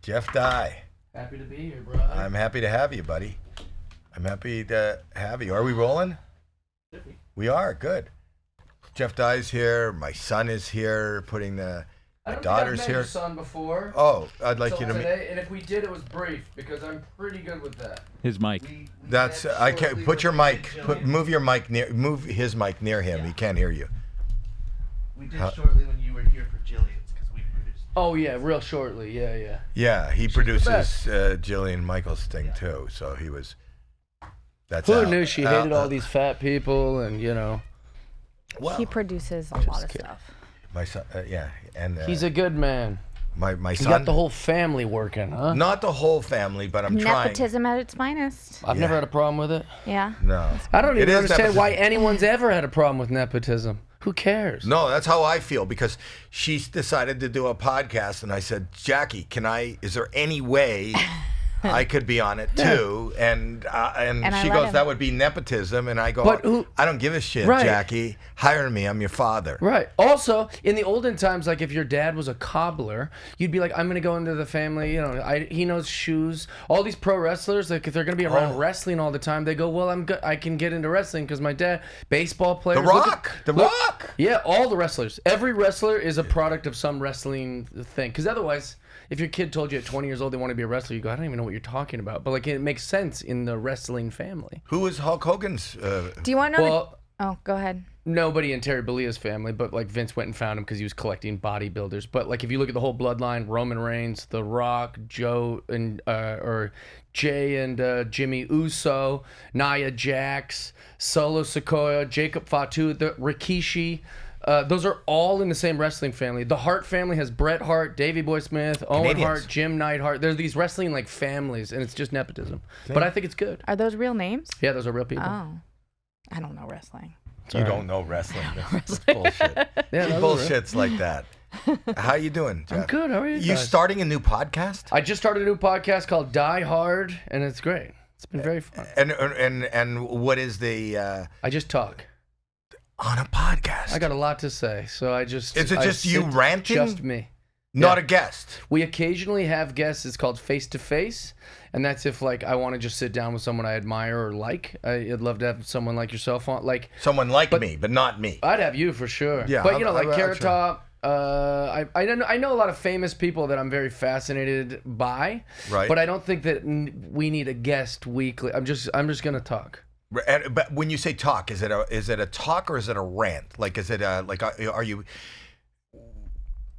Jeff Dye. Happy to be here, brother. I'm happy to have you, buddy. I'm happy to have you. Are we rolling? We are. Good. Jeff Dye's here. My son is here. Putting the my daughter's here. I've met your son before. Oh, I'd like you to meet. And if we did, it was brief because I'm pretty good with that. His mic. That's I can't put your mic. Move your mic near. Move his mic near him. He can't hear you. We did shortly when you were here for Jillian's because we produced. Oh yeah, real shortly. Yeah. Yeah, he produces Jillian Michaels' thing too. So he was. That's Who knew she hated all these fat people and Well, he produces a lot of stuff. My son, yeah, and he's a good man. My He son. got the whole family working, huh? Not the whole family, but I'm trying. Nepotism at its finest. I've never had a problem with it. Yeah. No. I don't even It is understand why nepotism. anyone's ever had a problem with nepotism. Who cares? No, that's how I feel because she's decided to do a podcast, and I said, Jackie, is there any way I could be on it too? And she goes, that would be nepotism, and I go, I don't give a shit, Right. Jackie. Hire me, I'm your father. Right. Also, in the olden times, like if your dad was a cobbler, you'd be like, I'm gonna go into the family. He knows shoes. All these pro wrestlers, like if they're gonna be around wrestling all the time, they go, well, I can get into wrestling because my dad, baseball players. The Rock. Yeah, all the wrestlers. Every wrestler is a product of some wrestling thing. Because otherwise, if your kid told you at 20 years old they want to be a wrestler, you go, I don't even know what you're talking about. But like it makes sense in the wrestling family. Who is Hulk Hogan's? Do you want to know? Oh, go ahead. Nobody in Terry Bollea's family, but like Vince went and found him because he was collecting bodybuilders. But like if you look at the whole bloodline, Roman Reigns, The Rock, Joe and or Jay and Jimmy Uso, Nia Jax, Solo Sikoa, Jacob Fatu, Rikishi. Those are all in the same wrestling family. The Hart family has Bret Hart, Davey Boy Smith, Owen Hart, Jim Neidhart. There's these wrestling like families, and it's just nepotism. But I think it's good. Are those real names? Yeah, those are real people. Oh, I don't know wrestling. You don't know wrestling. That's bullshit. Yeah, Bullshit's like that. How you doing, Jeff? I'm good. How are you? You guys? starting a new podcast? I just started a new podcast called Die Hard, and it's great. It's been very fun. And what is the? I just talk. On a podcast. I got a lot to say, so I just. Is it just you ranting? Just me. Not a guest. We occasionally have guests. It's called Face to Face, and that's if like I want to just sit down with someone I admire or like. I'd love to have someone like yourself on, like someone like me, but not me. I'd have you for sure. Yeah, but like Carrot Top. I know a lot of famous people that I'm very fascinated by. Right. But I don't think that we need a guest weekly. I'm just gonna talk. But when you say talk, is it a talk or is it a rant? Like, is it are you?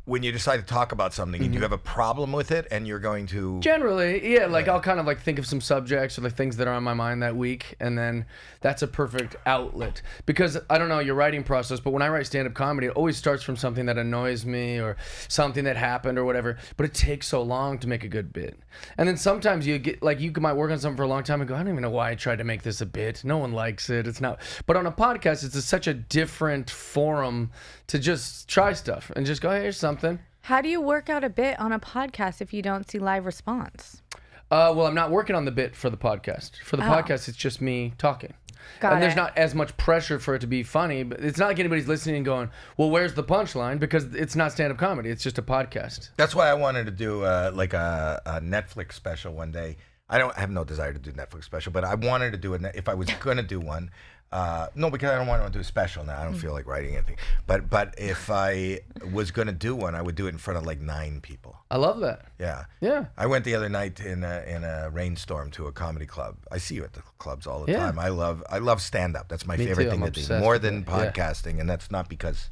When you decide to talk about something, and you have a problem with it, and you're going to... Generally, yeah, like I'll kind of like think of some subjects or like things that are on my mind that week, and then that's a perfect outlet. Because, I don't know, your writing process, but when I write stand-up comedy, it always starts from something that annoys me or something that happened or whatever, but it takes so long to make a good bit. And then sometimes you get, like you might work on something for a long time and go, I don't even know why I tried to make this a bit. No one likes it. It's not... But on a podcast, it's such a different forum to just try stuff and just go, hey, here's something. How do you work out a bit on a podcast if you don't see live response? Well, I'm not working on the bit for the podcast. For the podcast, it's just me talking. There's not as much pressure for it to be funny, but it's not like anybody's listening and going, well, where's the punchline? Because it's not stand-up comedy. It's just a podcast. That's why I wanted to do like a Netflix special one day. I have no desire to do Netflix special, but I wanted to do it if I was going to do one. No, because I don't want to do a special now. I don't feel like writing anything. But if I was going to do one, I would do it in front of like 9 people. I love that. Yeah. Yeah. I went the other night in a rainstorm to a comedy club. I see you at the clubs all the time. I love stand-up. That's my favorite thing to do. More than podcasting, and that's not because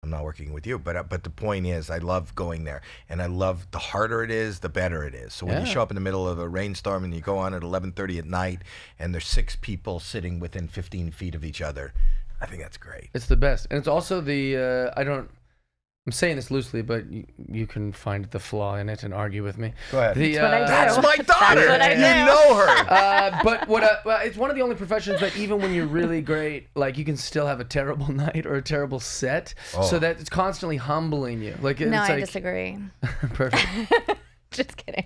I'm not working with you, but the point is, I love going there, and I love the harder it is, the better it is. So when you show up in the middle of a rainstorm and you go on at 11:30 at night, and there's 6 people sitting within 15 feet of each other, I think that's great. It's the best, and it's also the I'm saying this loosely, but you can find the flaw in it and argue with me. Go ahead. That's my daughter. That's what I do. You know her. But it's one of the only professions that even when you're really great, like you can still have a terrible night or a terrible set, so that it's constantly humbling you. Like No, it's I like, disagree. Perfect. Just kidding.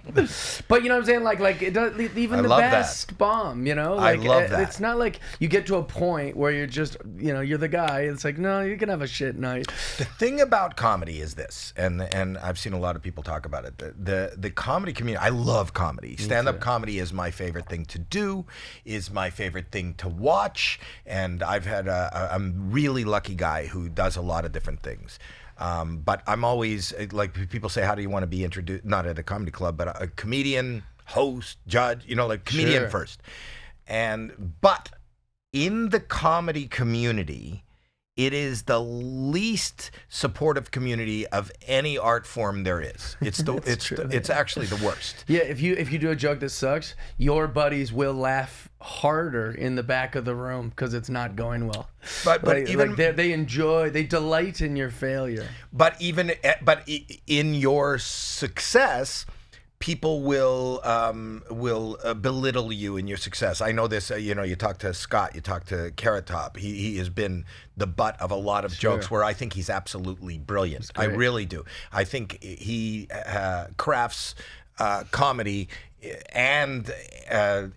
But you know what I'm saying? Like it does, even the best bomb, you know? Like, I love that. It's not like you get to a point where you're just, you know, you're the guy. It's like, no, you can have a shit night. The thing about comedy is this, and I've seen a lot of people talk about it. The comedy community, I love comedy. Stand-up comedy is my favorite thing to do, is my favorite thing to watch, and I've had I'm really lucky guy who does a lot of different things. But I'm always, like, people say, how do you want to be introduced, not at a comedy club, but a comedian, host, judge, you know, like comedian first. But in the comedy community, it is the least supportive community of any art form there is. It's actually the worst. Yeah, if you do a joke that sucks, your buddies will laugh harder in the back of the room because it's not going well. But even they delight in your failure. But in your success, people will belittle you in your success. I know this. You know, you talk to Scott, you talk to Carrot Top. He has been the butt of a lot of jokes where I think he's absolutely brilliant. I really do. I think he crafts comedy and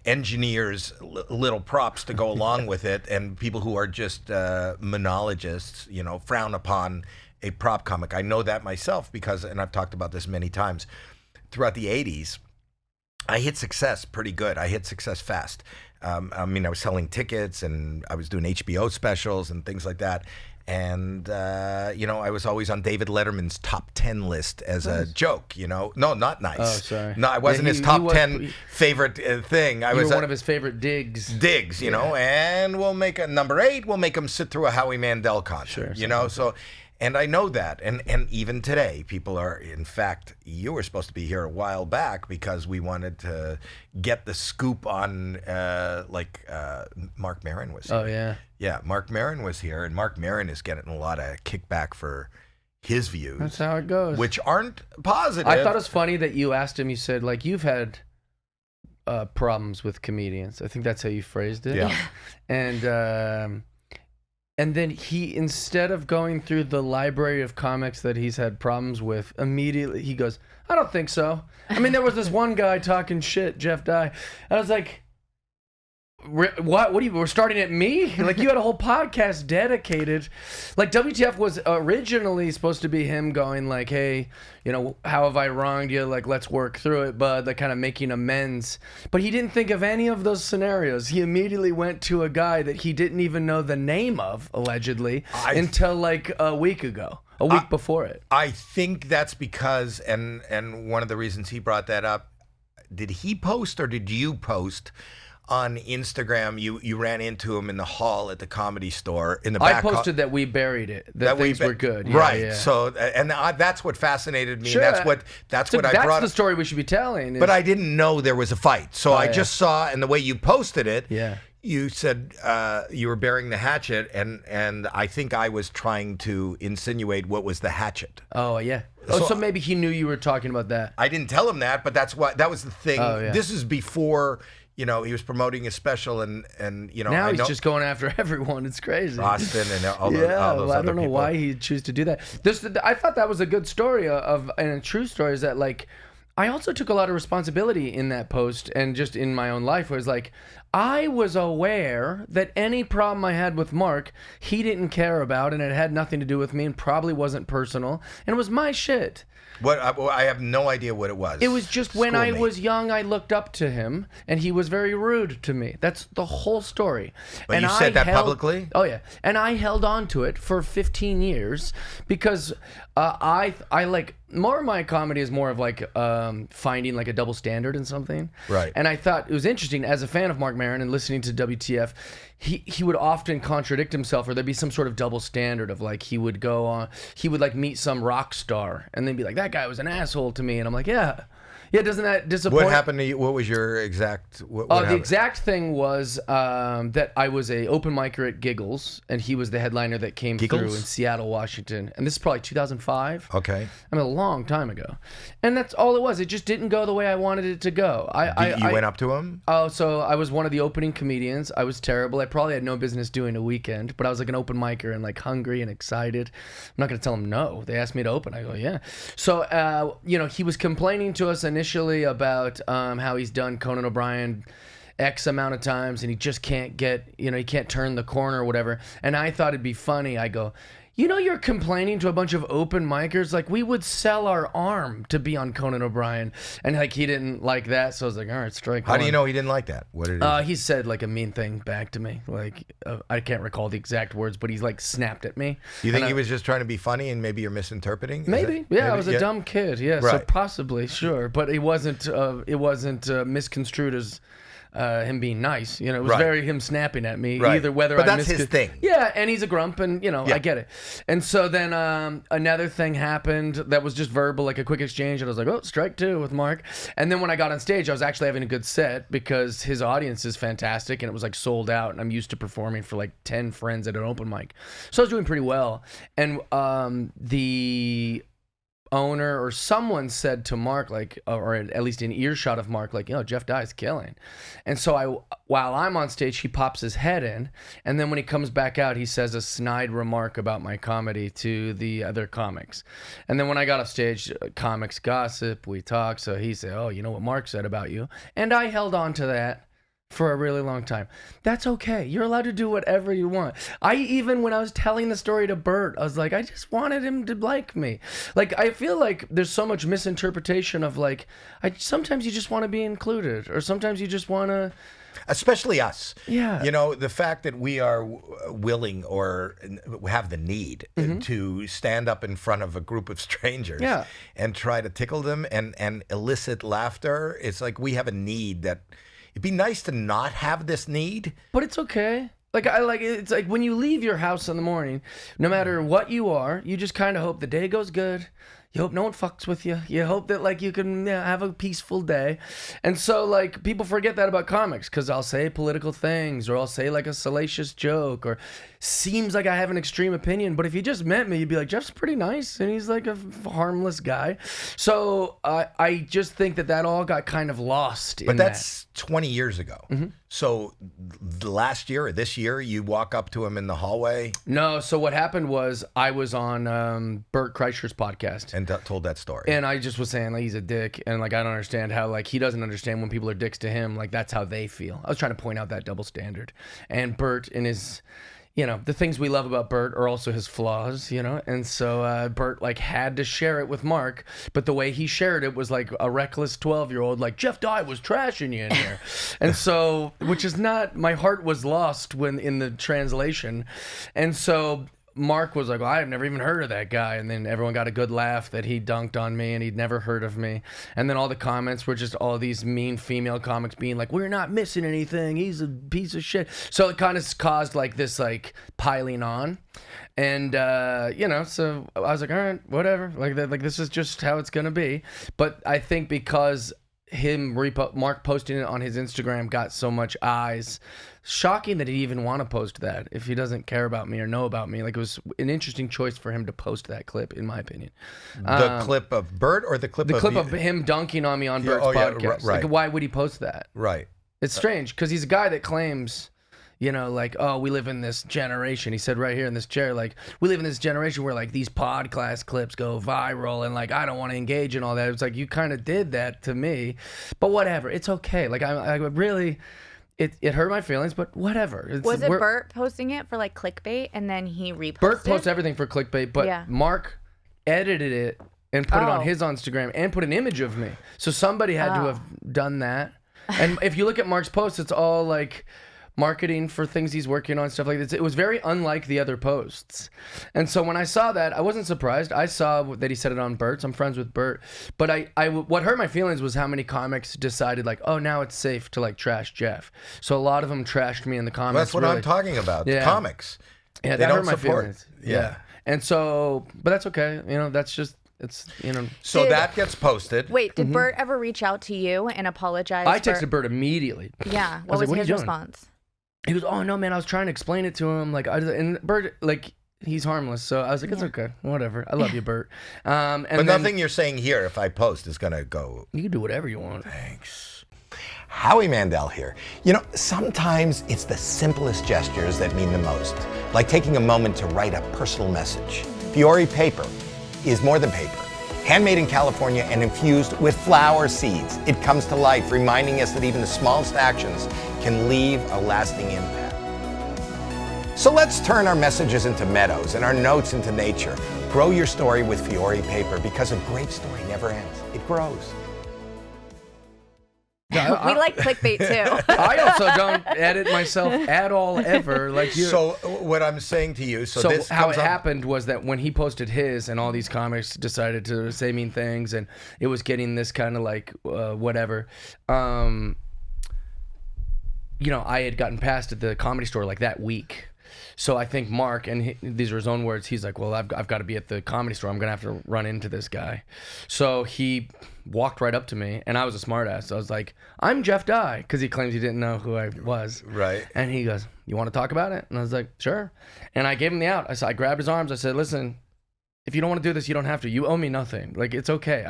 engineers little props to go along with it. And people who are just monologists, you know, frown upon a prop comic. I know that myself because, and I've talked about this many times. Throughout the 80s, I hit success pretty good. I hit success fast. I mean, I was selling tickets and I was doing HBO specials and things like that. And, you know, I was always on David Letterman's top 10 list as a joke, you know. No, not nice. Oh, sorry. No, I wasn't his top 10 favorite thing. I was one of his favorite digs. Digs, you know. And we'll make a number 8. We'll make him sit through a Howie Mandel concert, you know. So... And I know that, and even today, people are. In fact, you were supposed to be here a while back because we wanted to get the scoop on, Marc Maron was here. Oh yeah, yeah. Marc Maron was here, and Marc Maron is getting a lot of kickback for his views. That's how it goes. Which aren't positive. I thought it was funny that you asked him. You said like you've had problems with comedians. I think that's how you phrased it. Yeah. And then he, instead of going through the library of comics that he's had problems with, immediately he goes, I don't think so. I mean, there was this one guy talking shit, Jeff Dye. I was like, what are you, we're starting at me? Like, you had a whole podcast dedicated. Like, WTF was originally supposed to be him going like, hey, you know, how have I wronged you? Like, let's work through it, bud. Like, kind of making amends. But he didn't think of any of those scenarios. He immediately went to a guy that he didn't even know the name of, allegedly, until like a week ago. A week before it. I think that's because, and one of the reasons he brought that up, did he post or did you post on Instagram? You ran into him in the hall at the Comedy Store in the back. I posted that we buried it. That things were good. Yeah, right. Yeah. So, and that's what fascinated me. Sure. And that's what I brought. That's the story we should be telling. But I didn't know there was a fight. So I just saw, and the way you posted it, you said you were burying the hatchet, and I think I was trying to insinuate what was the hatchet. Oh yeah. So maybe he knew you were talking about that. I didn't tell him that, but that was the thing. Oh, yeah. This is before. You know, he was promoting a special, and you know, now he's just going after everyone. It's crazy. Austin and all those I other don't know people. why he'd choose to do that. I thought that was a good story and a true story is that, like, I also took a lot of responsibility in that post and just in my own life, where it's like, I was aware that any problem I had with Mark, he didn't care about, and it had nothing to do with me and probably wasn't personal, and it was my shit. What I have no idea what it was. It was just when I was young, I looked up to him, and he was very rude to me. That's the whole story. But you said that publicly? Oh yeah, and I held on to it for 15 years because I like, more of my comedy is more of like finding like a double standard in something. Right. And I thought it was interesting as a fan of Marc Maron and listening to WTF. He would often contradict himself, or there'd be some sort of double standard of like he would like meet some rock star and then be like, that guy was an asshole to me, and I'm like, yeah, doesn't that disappoint? What happened to you? What was your exact? The exact thing was that I was a open micer at Giggles, and he was the headliner that came through in Seattle, Washington, and this is probably 2005. Okay, I mean, a long time ago, and that's all it was. It just didn't go the way I wanted it to go. You went up to him? Oh, so I was one of the opening comedians. I was terrible. I probably had no business doing a weekend, but I was like an open micer and like hungry and excited. I'm not going to tell them no. They asked me to open. I go, yeah. So, he was complaining to us initially about how he's done Conan O'Brien X amount of times and he just can't get, he can't turn the corner or whatever. And I thought it'd be funny. I go, you're complaining to a bunch of open micers. Like, we would sell our arm to be on Conan O'Brien. And, like, he didn't like that. So I was like, all right, strike one. How do you know he didn't like that? What did he He said, like, a mean thing back to me. Like, I can't recall the exact words, but he's, like, snapped at me. You think he was just trying to be funny and maybe you're misinterpreting? Maybe. I was a dumb kid. Yeah, right. So possibly, sure. But it wasn't misconstrued as... him being nice, it was very him snapping at me. Right. Either whether but I that's his thing. Yeah, and he's a grump, and I get it. And so then another thing happened that was just verbal, like a quick exchange, and I was like, oh, strike two with Mark. And then when I got on stage, I was actually having a good set because his audience is fantastic, and it was like sold out, and I'm used to performing for like 10 friends at an open mic, so I was doing pretty well. And the owner or someone said to Mark, like, or at least in earshot of Mark, like, Jeff Dye's killing. And so while I'm on stage, he pops his head in, and then when he comes back out, he says a snide remark about my comedy to the other comics. And then when I got off stage, comics gossip, we talk, so he said, oh, you know what Mark said about you? And I held on to that for a really long time. That's okay. You're allowed to do whatever you want. Even when I was telling the story to Bert, I was like, I just wanted him to like me. Like, I feel like there's so much misinterpretation of like, sometimes you just want to be included, or sometimes you just want to... Especially us. Yeah. The fact that we are willing or have the need to stand up in front of a group of strangers and try to tickle them and elicit laughter. It's like we have a need that... It'd be nice to not have this need. But it's okay. It's like when you leave your house in the morning, no matter what you are, you just kind of hope the day goes good. You hope no one fucks with you. You hope that, like, you can have a peaceful day. And so, like, people forget that about comics because I'll say political things or I'll say, like, a salacious joke or seems like I have an extreme opinion. But if you just met me, you'd be like, Jeff's pretty nice and he's, like, a harmless guy. So I just think that all got kind of lost in that. But that's 20 years ago. So last year or this year, you walk up to him in the hallway? No, so what happened was I was on Bert Kreischer's podcast. And told that story. And I just was saying, like, he's a dick. And, like, I don't understand how, like, he doesn't understand when people are dicks to him. Like, that's how they feel. I was trying to point out that double standard. And Bert in his... the things we love about Bert are also his flaws, And so Bert, like, had to share it with Mark. But the way he shared it was like a reckless 12-year-old, like, Jeff Dye was trashing you in here. And so, which is not, my heart was lost when in the translation. And so Mark was like, well, I've never even heard of that guy. And then everyone got a good laugh that he dunked on me and he'd never heard of me. And then all the comments were just all these mean female comics being like, we're not missing anything. He's a piece of shit. So it kind of caused like this like piling on. And, so I was like, all right, whatever. Like this is just how it's going to be. But I think because Mark posting it on his Instagram got so much eyes. Shocking that he'd even want to post that if he doesn't care about me or know about me. Like, it was an interesting choice for him to post that clip, in my opinion. The clip of Bert or the clip of him dunking on me on Bert's podcast. Right. Like, why would he post that? Right. It's strange because he's a guy that claims, like, oh, we live in this generation. He said right here in this chair, like, we live in this generation where, like, these podcast clips go viral and, like, I don't want to engage in all that. It's like, you kind of did that to me. But whatever. It's okay. Like, I really... It hurt my feelings, but whatever. Was it Bert posting it for like clickbait and then he reposted? Bert posts everything for clickbait, but Mark edited it and put it on his Instagram and put an image of me. So somebody had to have done that. And if you look at Mark's posts, it's all like marketing for things he's working on, stuff like this. It was very unlike the other posts. And so when I saw that, I wasn't surprised. I saw that he said it on Bert's. I'm friends with Bert. But what hurt my feelings was how many comics decided, like, oh, now it's safe to, like, trash Jeff. So a lot of them trashed me in the comments. Well, that's what I'm talking about. Yeah. Comics. Yeah, that hurt my feelings. Yeah. And so, but that's okay. That's just... So that gets posted. Wait, did Bert ever reach out to you and apologize? I texted Bert immediately. Yeah. What was his response? He goes, oh, no, man, I was trying to explain it to him. Like, and Bert, like, he's harmless. So I was like, it's okay. Whatever. I love you, Bert. But nothing you're saying here, if I post, is going to go. You can do whatever you want. Thanks. Howie Mandel here. You know, sometimes it's the simplest gestures that mean the most, like taking a moment to write a personal message. Fiore paper is more than paper. Handmade in California and infused with flower seeds. It comes to life, reminding us that even the smallest actions can leave a lasting impact. So let's turn our messages into meadows and our notes into nature. Grow your story with Fiore paper, because a great story never ends. It grows. We like clickbait too. I also don't edit myself at all ever. Like you. So what I'm saying to you, So this how it comes up. happened was that when he posted his, and all these comics decided to say mean things, and it was getting this kind of like whatever. You know, I had gotten passed at the Comedy Store like that week. So I think Mark, and these are his own words, he's like, well, I've got to be at the Comedy Store. I'm going to have to run into this guy. So he walked right up to me, and I was a smartass. So I was like, I'm Jeff Dye, because he claims he didn't know who I was. Right. And he goes, you want to talk about it? And I was like, sure. And I gave him the out. I grabbed his arms. I said, listen, if you don't want to do this, you don't have to. You owe me nothing. Like, it's okay.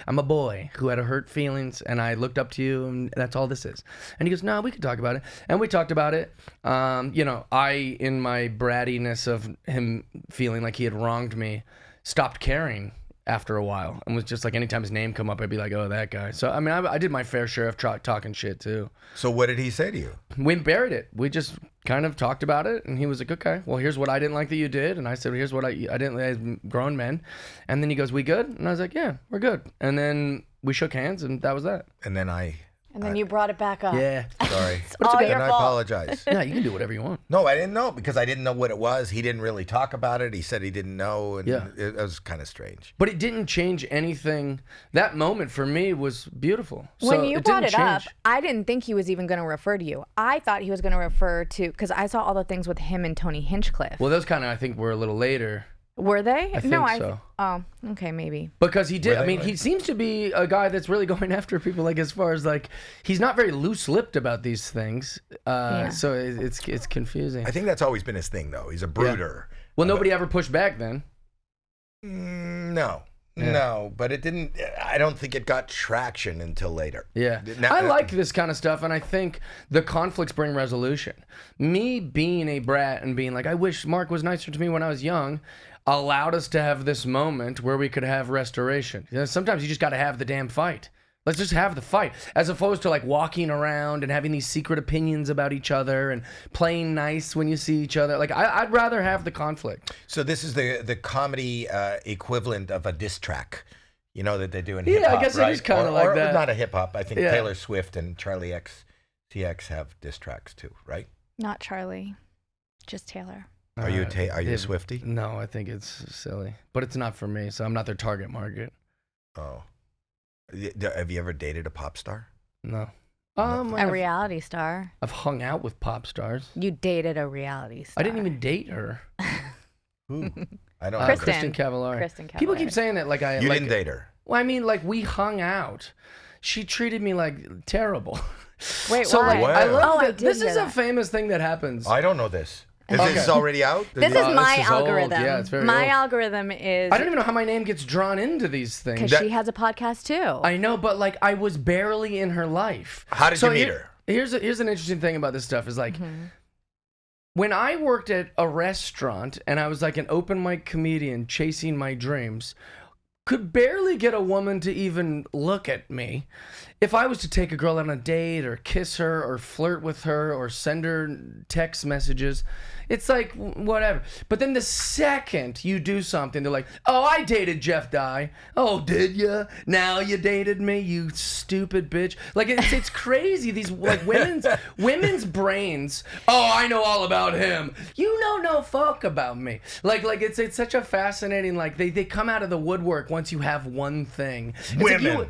I'm a boy who had hurt feelings, and I looked up to you, and that's all this is. And he goes, no, we can talk about it. And we talked about it. You know, I, in my brattiness of him feeling like he had wronged me, stopped caring after a while, and was just like, anytime his name come up, I'd be like, oh, that guy. So, I mean, I did my fair share of talking shit, too. So what did he say to you? We buried it. We just kind of talked about it, and he was like, okay, well, here's what I didn't like that you did. And I said, here's what I didn't like as grown men. And then he goes, we good? And I was like, yeah, we're good. And then we shook hands, and that was that. And then And then you brought it back up. Yeah. Sorry. all And your I fault. apologize. No, you can do whatever you want. No, I didn't know, because I didn't know what it was. He didn't really talk about it. He said he didn't know, and Yeah. it was kind of strange. But it didn't change anything. That moment for me was beautiful. When So you it brought didn't it up, change. I didn't think he was even going to refer to you. I thought he was going to refer to, because I saw all the things with him and Tony Hinchcliffe. Well, those kind of, I think, were a little later. Were they? I think so. Oh, okay, maybe. Because he did. Really? I mean, he seems to be a guy that's really going after people. Like, as far as like, he's not very loose-lipped about these things. So it's confusing. I think that's always been his thing, though. He's a brooder. Well, nobody ever pushed back then. No. Yeah. No, but it didn't. I don't think it got traction until later. Yeah. Now- I like this kind of stuff, and I think the conflicts bring resolution. Me being a brat and being like, I wish Mark was nicer to me when I was young, allowed us to have this moment where we could have restoration. You know, sometimes you just got to have the damn fight. Let's just have the fight, as opposed to like walking around and having these secret opinions about each other and playing nice when you see each other. Like, I'd rather have the conflict. So this is the comedy equivalent of a diss track, you know, that they do in hip hop. Yeah, I guess right? it is kind of like or that. Not a hip hop. I think Yeah. Taylor Swift and Charlie XCX have diss tracks too, right? Not Charlie, just Taylor. Are you a Yeah. Swiftie? No, I think it's silly, but it's not for me, so I'm not their target market. Oh, have you ever dated a pop star? No. A reality star. I've hung out with pop stars. You dated a reality star. I didn't even date her. Who? I don't. Kristin. Kristin Cavallari. Kristin People Cavallari. keep saying that like I. You like, didn't date her. Well, I mean, like we hung out. She treated me like terrible. Wait, So why? like I Wow. love Oh, I that. did This hear is a that. famous thing that happens. I don't know this. Is Okay. this already out? This is Oh, my this is old. algorithm. Yeah, it's very my old. algorithm is I don't even know how my name gets drawn into these things. because she has a podcast too. I know, but like I was barely in her life. How did you meet her? Here's an interesting thing about this stuff is like when I worked at a restaurant and I was like an open mic comedian chasing my dreams, could barely get a woman to even look at me. If I was to take a girl out on a date or kiss her or flirt with her or send her text messages, it's like whatever. But then the second you do something, they're like, oh, I dated Jeff Dye. Oh, did you? Now you dated me, you stupid bitch. Like it's crazy. These like women's brains. Oh, I know all about him. You know no fuck about me. Like it's such a fascinating, like they come out of the woodwork once you have one thing. It's Women. Like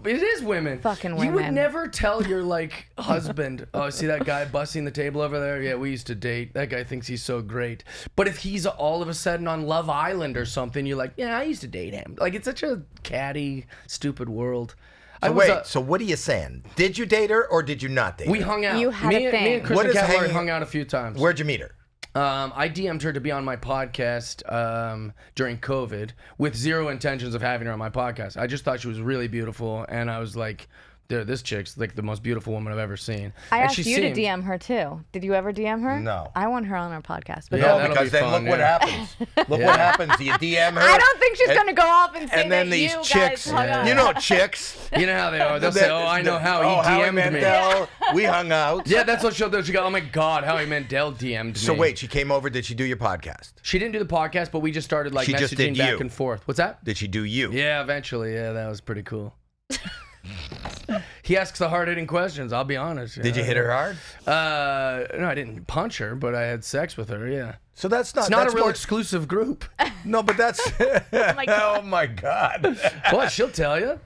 it is women. Fucking You would women. never tell your like husband, oh, see that guy busting the table over there? Yeah, we used to date. That guy thinks he's so great. But if he's all of a sudden on Love Island or something, you're like, yeah, I used to date him. Like it's such a catty, stupid world. So wait, so what are you saying? Did you date her or did you not date We her? hung out. You had me, a thing. Me and What Kristin is Cavallari hanging- hung out a few times. Where'd you meet her? I DM'd her to be on my podcast during COVID with zero intentions of having her on my podcast. I just thought she was really beautiful, and I was like, dude, this chick's like the most beautiful woman I've ever seen. I And asked you to DM her too. Did you ever DM her? No. I want her on our podcast. But No, that'll because be then fun, look what happens. Look what happens. You DM her. I don't think she's going to go off and say And then that these you chicks, guys hung out. you know chicks. You know how they are. They'll say, oh, I know how he Howie DM'd me. Mandel, we hung out. Yeah, that's what she'll do. She go, oh my God, Howie Mandel DM'd me. So wait, she came over. Did she do your podcast? She didn't do the podcast, but we just started like She messaging just did back you. and forth. What's that? Did she do you? Yeah, eventually. Yeah, that was pretty cool. He asks the hard-hitting questions, I'll be honest. Did you hit her hard? No, I didn't punch her, but I had sex with her, yeah. So that's not. It's not that's a real more- exclusive group. No, but that's. God. Oh my God. What? She'll tell you.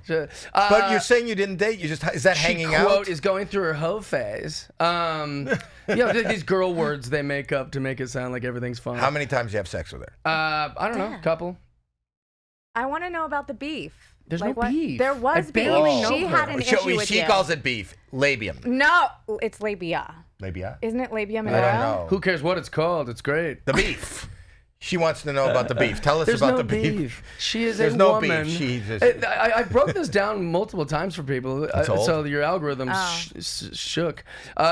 But you're saying you didn't date. You just is that hanging she, out? quote, is going through her hoe phase. These girl words they make up to make it sound like everything's fine. How many times do you have sex with her? I don't know, couple. I want to know about the beef. There's Like no what? beef. There was I barely beef. know She her. had an issue with She you. calls it beef. Labium. No, it's labia. Labia? Isn't it labia I minora? don't know. Who cares what it's called? It's great. The beef. She wants to know about the beef. Tell us There's about no the beef. She is There's a no woman. beef. She just- I broke this down multiple times for people, old. so your algorithm shook.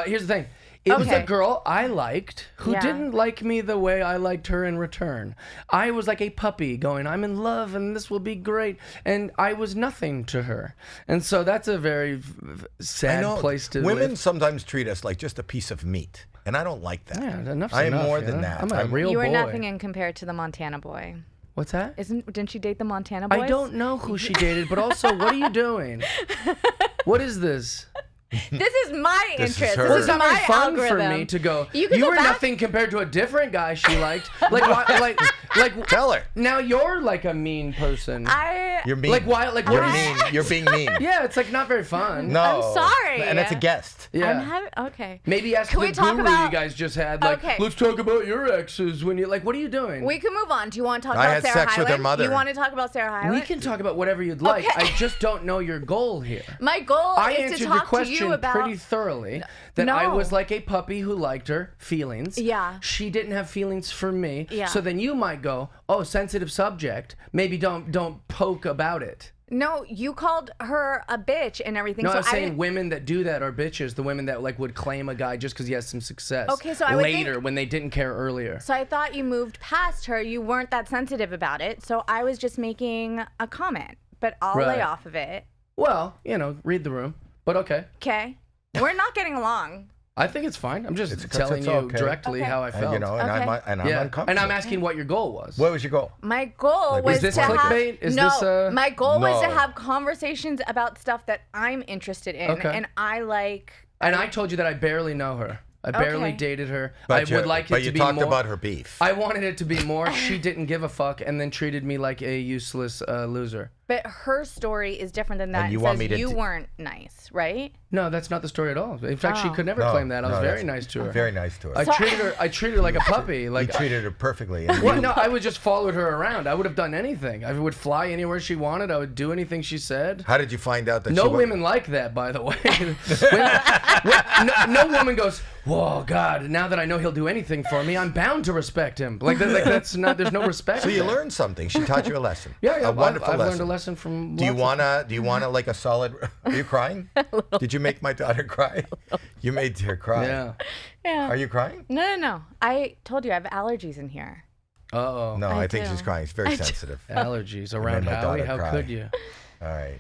Here's the thing. It was a girl I liked who didn't like me the way I liked her in return. I was like a puppy going, I'm in love and this will be great. And I was nothing to her. And so that's a very sad place to Women live. sometimes treat us like just a piece of meat. And I don't like that. Yeah, enough's I am enough, more you than know? that. I'm a real You were boy. nothing in compared to the Montana boy. What's that? Didn't she date the Montana boys? I don't know who she dated, but also, what are you doing? What is this? This is my This is interest. her. This Well, is it's not my very fun algorithm. for me to go. You You, can go were back- nothing compared to a different guy she liked. Like, why, like. Tell her. Now you're like a mean person. You're mean. Like why? Like You're what is- mean. You're being mean. Yeah, it's like not very fun. No. I'm sorry. And it's a guest. Yeah. Okay. Maybe ask Can the we talk guru about- you guys just had. Like, Okay. let's talk about your exes when you like. What are you doing? We can move on. Do you want to talk I about had Sarah sex with her Hyland? mother. You want to talk about Sarah Hyland? We can talk about whatever you'd like. Okay. I just don't know your goal here. My goal I is answered to your talk to question you about. pretty thoroughly. That I No. was like a puppy who liked her feelings. Yeah. She didn't have feelings for me. Yeah. So then you might go, oh, sensitive subject. Maybe don't poke about it. No, you called her a bitch and everything. No, so I was saying didn't- women that do that are bitches. The women that like would claim a guy just because he has some success. Okay, so I would later think- when they didn't care earlier. So I thought you moved past her. You weren't that sensitive about it. So I was just making a comment, but I'll Right. lay off of it. Well, read the room. But okay. Okay. We're not getting along. I think it's fine. I'm just It's telling you okay. directly Okay. how I felt. And, Okay. I'm yeah. uncomfortable. And I'm asking what your goal was. What was your goal? My goal Like, was is this to clickbait? have Is no. this, my goal was to No. have conversations about stuff that I'm interested in, Okay. and I like. And I told you that I barely know her. I barely Okay. dated her. But I would like it but to you be talked more. about her beef. I wanted it to be more. She didn't give a fuck and then treated me like a useless loser. But her story is different than that. And It you want says me to you d- weren't nice, right? No, that's not the story at all. In fact, she Oh. could never No, claim that. I was no, very that's- nice to her. Very nice to her. I treated her like a puppy. You Like treated her perfectly. And Well, no, I would just followed her around. I would have done anything. I would fly anywhere she wanted. I would do anything she said. How did you find out that No she wa- women like that, by the way. no woman goes, whoa, God, now that I know he'll do anything for me, I'm bound to respect him. That's not, there's no respect. So you there. learned something. She taught you a lesson. Yeah, a wonderful I've lesson. learned a lesson from Do you lots of- wanna like a solid? Are you crying? Did you make my daughter cry? You made her cry. Yeah. Yeah. Are you crying? No. I told you I have allergies in here. Uh-oh. No, I think do. she's crying. She's very sensitive. Allergies around my Howie. daughter How cry. could you? All right.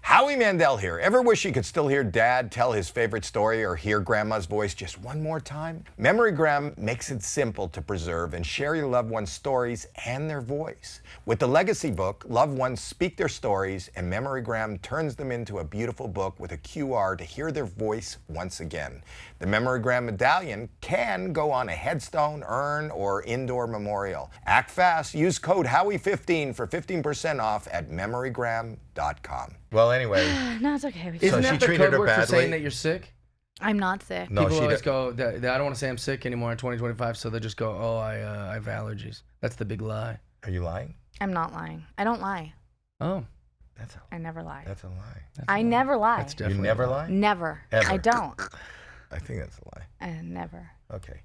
Howie Mandel here. Ever wish you could still hear Dad tell his favorite story or hear Grandma's voice just one more time? MemoryGram makes it simple to preserve and share your loved ones' stories and their voice. With the Legacy book, loved ones speak their stories and MemoryGram turns them into a beautiful book with a QR to hear their voice once again. The MemoryGram medallion can go on a headstone, urn, or indoor memorial. Act fast. Use code Howie15 for 15% off at memorygram.com. Well, anyway, No, it's okay. Isn't she that the treated code her word for badly? saying that you're sick? I'm not sick. No, People she always did- go, I don't want to say I'm sick anymore in 2025, so they just go, oh, I have allergies. That's the big lie. Are you lying? I'm not lying. I don't lie. Oh, I never lie. That's a lie. I never lie. that's You definitely never a lie? Never. Ever. I don't. I think that's a lie. I never. Okay.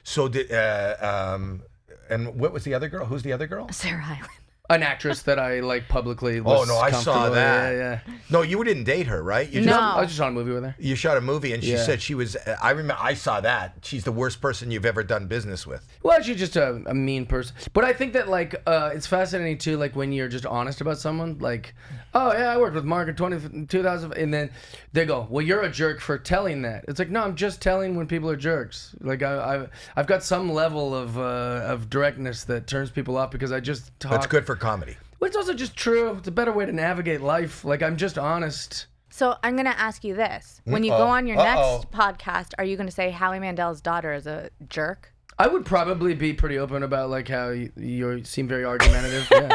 So did and what was the other girl? Who's the other girl? Sarah Hyland. An actress that I like publicly Oh was no, I saw that. Yeah. No, you didn't date her, right? You No. I was just on a movie with her. You shot a movie, and she said she was. I remember. I saw that. She's the worst person you've ever done business with. Well, she's just a mean person. But I think that like it's fascinating too, like when you're just honest about someone. Like, oh yeah, I worked with Mark in 2000, and then they go, well, you're a jerk for telling that. It's like, no, I'm just telling when people are jerks. Like I've got some level of directness that turns people off because I just talk. That's good for comedy. But it's also just true. It's a better way to navigate life. Like, I'm just honest. So I'm going to ask you this. When you go on your next podcast, are you going to say Howie Mandel's daughter is a jerk? I would probably be pretty open about, like, how you seem very argumentative. Yeah.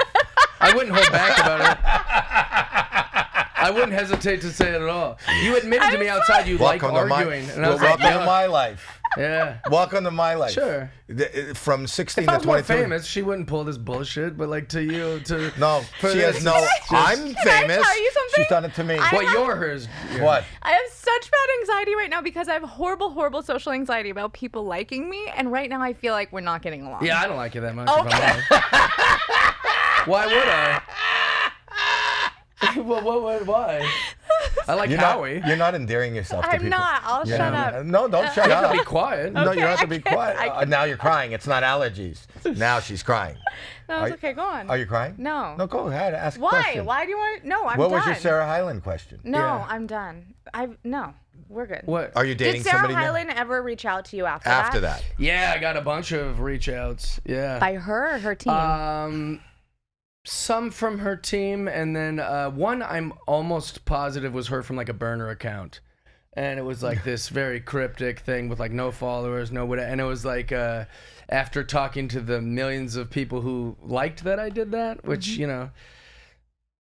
I wouldn't hold back about it. I wouldn't hesitate to say it at all. You admitted to me outside you like arguing. And I was like, welcome to my life. Yeah. Welcome to my life. Sure. From 16 If I to was more 22. famous, she wouldn't pull this bullshit. But like to you, No, she has no. I'm famous. Can I tell you something? She's done it to me. What you're hers? Yeah. What? I have such bad anxiety right now because I have horrible, horrible social anxiety about people liking me. And right now I feel like we're not getting along. Yeah, I don't like you that much. Okay. If I'm honest. Why would I? Well, why? I like Howie. You're not endearing yourself to people. I'm not. I'll shut up. No, don't shut You up. have to be quiet. No, you Okay, don't have to I be can't- quiet. Now you're crying. It's not allergies. Now she's crying. No, it's okay. Go on. Are you crying? No. No, go ahead. Ask a Why? question. Why do you want to? No, I'm What done. was your Sarah Hyland question? No, Yeah. I'm done. No, we're good. What? Are you dating Did Sarah somebody now? Hyland ever reach out to you after that? Yeah, I got a bunch of reach outs. Yeah. By her or her team? Some from her team, and then one I'm almost positive was her from like a burner account. And it was like this very cryptic thing with like no followers, no whatever. And it was like after talking to the millions of people who liked that I did that, which, you know,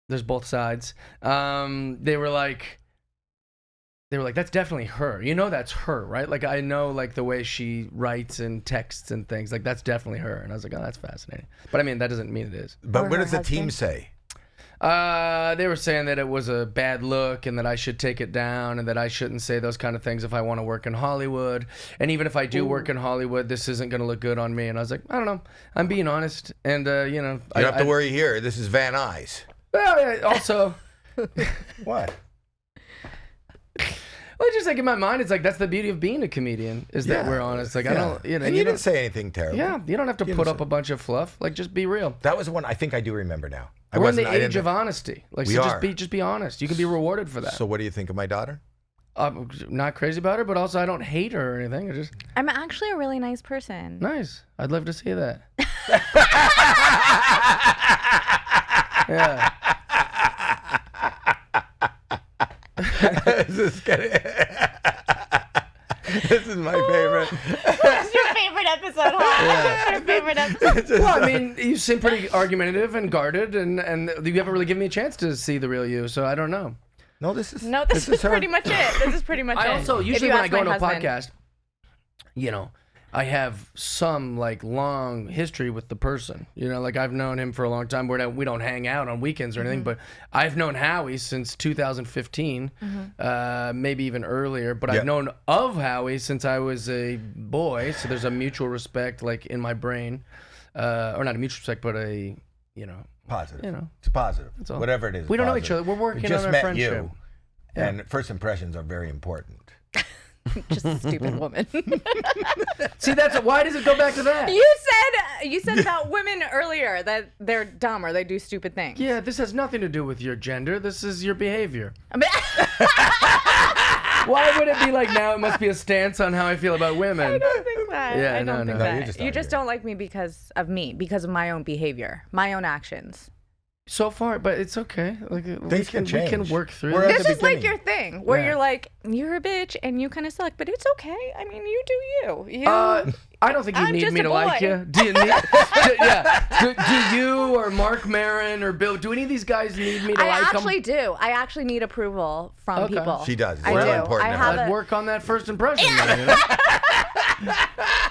there's both sides. They were like, that's definitely her. You know that's her, right? Like, I know, like, the way she writes and texts and things. Like, that's definitely her. And I was like, oh, that's fascinating. But, I mean, that doesn't mean it is. But Or what her does the team husband? say? They were saying that it was a bad look and that I should take it down and that I shouldn't say those kind of things if I want to work in Hollywood. And even if I do work in Hollywood, this isn't going to look good on me. And I was like, I don't know. I'm being honest. And, you know. You don't have to worry here. This is Van Nuys. Well, yeah, also... What? Well, just like in my mind, it's like that's the beauty of being a comedian is that we're honest. Like I don't, you know, and you didn't say anything terrible. Yeah, you don't have to put up a bunch of fluff. Like just be real. That was one I think I do remember now. We're in the age of honesty. Like We so are. just be honest. You can be rewarded for that. So what do you think of my daughter? I'm not crazy about her, but also I don't hate her or anything. I just I'm actually a really nice person. nice. I'd love to see that. Yeah. This is my favorite. What's your favorite episode, huh? Your favorite episode? Well, I mean, you seem pretty argumentative and guarded, and you haven't really given me a chance to see the real you. So I don't know. No, this is No, this is her. pretty much it. This is pretty much it. I also If usually you when I ask go my into a husband. podcast, you know, I have some like long history with the person. You know, like I've known him for a long time. We don't hang out on weekends or anything, but I've known Howie since 2015, maybe even earlier. But I've known of Howie since I was a boy. So there's a mutual respect, like in my brain, or not a mutual respect, but a Positive. You know. It's positive. all. Whatever it is. We don't know each positive. other. We're working We just on our met friendship. you, and first impressions are very important. Just a stupid woman. See, why does it go back to that? You said about women earlier that they're dumb or they do stupid things. Yeah, this has nothing to do with your gender. This is your behavior. I mean, Why would it be like now it must be a stance on how I feel about women? I don't think that. Yeah, I don't no, think no. that. You're just You just arguing. don't like me because of my own behavior, my own actions. So far, but it's okay. Like Things can we can change. work through We're this. at This the is like beginning. your thing, where Yeah. you're like, you're a bitch and you kind of suck, but it's okay. I mean, you do you. You. I don't think you I'm need just me a to like boy. you. Do you need? Do you or Marc Maron or Bill? Do any of these guys need me to I like actually them? do. I actually need approval from Okay. people. She does. It's I really do. important I to have her. I'd a, work on that first impression. Then, you know?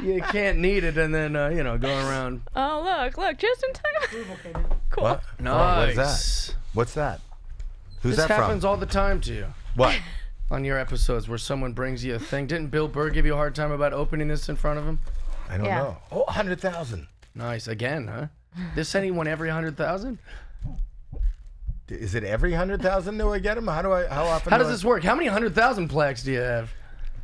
You can't need it and then go around. Oh, look, just in time. Cool. What? Nice. Oh, what's that? What's that? Who's This that happens from? all the time to you. What? On your episodes where someone brings you a thing. Didn't Bill Burr give you a hard time about opening this in front of him? I don't Yeah. know. Oh, 100,000. Nice. Again, huh? They're sending one every 100,000. Is it every 100,000 do I get them? How often? How does this work? How many 100,000 plaques do you have?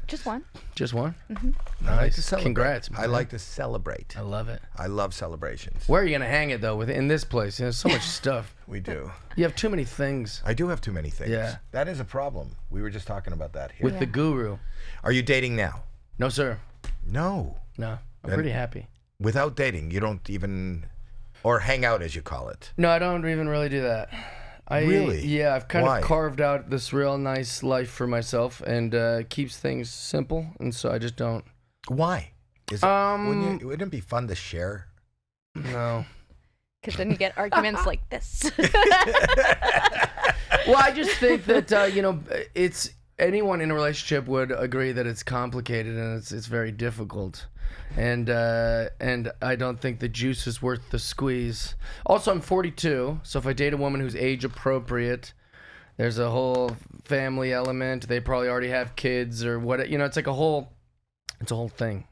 Just one. Just one? Mm-hmm. I like to Nice. celebrate. Congrats, man. I like to celebrate. I love it. I love celebrations. Where are you gonna hang it though? In this place, there's so much stuff. We do. You have too many things. I do have too many things. Yeah. That is a problem. We were just talking about that here. With the guru. Are you dating now? No, sir. No. No, I'm pretty happy. Without dating, you don't even, or hang out as you call it. No, I don't even really do that. Really? Yeah, I've kind Why? of carved out this real nice life for myself and keeps things simple, and so I just don't. Why? Wouldn't it be fun to share? No. Because then you get arguments like this. Well, I just think that it's anyone in a relationship would agree that it's complicated and it's very difficult, and I don't think the juice is worth the squeeze. Also, I'm 42, so if I date a woman who's age appropriate, there's a whole family element. They probably already have kids or what. It's like a whole thing.